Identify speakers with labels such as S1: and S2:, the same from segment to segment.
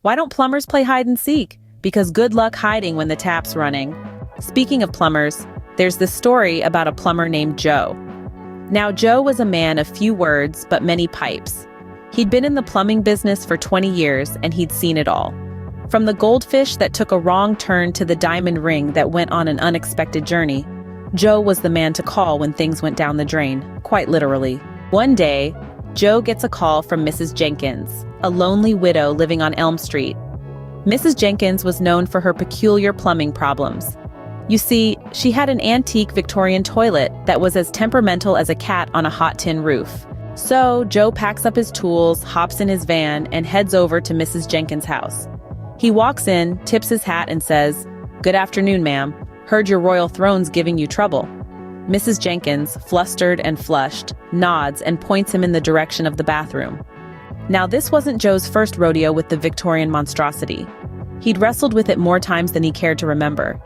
S1: Why don't plumbers play hide and seek? Because good luck hiding when the tap's running. Speaking of plumbers, there's this story about a plumber named Joe. Now, Joe was a man of few words but many pipes. He'd been in the plumbing business for 20 years and he'd seen it all. From the goldfish that took a wrong turn to the diamond ring that went on an unexpected journey, Joe was the man to call when things went down the drain, quite literally. One day, Joe gets a call from Mrs. Jenkins, a lonely widow living on Elm Street. Mrs. Jenkins was known for her peculiar plumbing problems. You see, she had an antique Victorian toilet that was as temperamental as a cat on a hot tin roof. So Joe packs up his tools, hops in his van, and heads over to Mrs. Jenkins' house. He walks in, tips his hat, and says, "Good afternoon, ma'am. Heard your royal throne's giving you trouble." Mrs. Jenkins, flustered and flushed, nods and points him in the direction of the bathroom. Now, this wasn't Joe's first rodeo with the Victorian monstrosity. He'd wrestled with it more times than he cared to remember.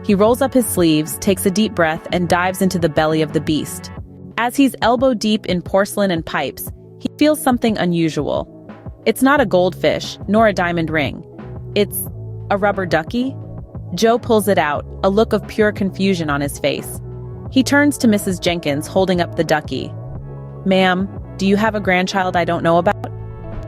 S1: He rolls up his sleeves, takes a deep breath, and dives into the belly of the beast. As he's elbow-deep in porcelain and pipes, he feels something unusual. It's not a goldfish, nor a diamond ring. It's a rubber ducky. Joe pulls it out, a look of pure confusion on his face. He turns to Mrs. Jenkins, holding up the ducky. "Ma'am, do you have a grandchild I don't know about?"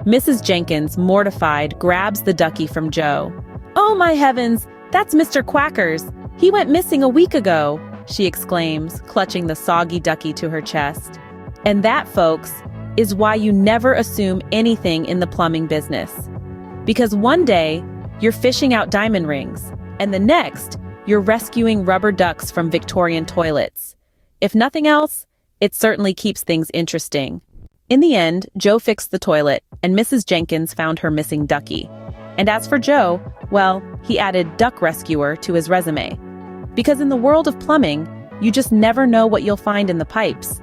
S1: Mrs. Jenkins, mortified, grabs the ducky from Joe. "Oh my heavens, that's Mr. Quacker's. He went missing a week ago," she exclaims, clutching the soggy ducky to her chest. And that, folks, is why you never assume anything in the plumbing business. Because one day, you're fishing out diamond rings, and the next, you're rescuing rubber ducks from Victorian toilets. If nothing else, it certainly keeps things interesting. In the end, Joe fixed the toilet, and Mrs. Jenkins found her missing ducky. And as for Joe, well, he added duck rescuer to his resume. Because in the world of plumbing, you just never know what you'll find in the pipes.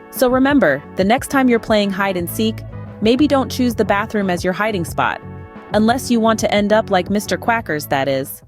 S1: So remember, the next time you're playing hide and seek, maybe don't choose the bathroom as your hiding spot. Unless you want to end up like Mr. Quacker's, that is.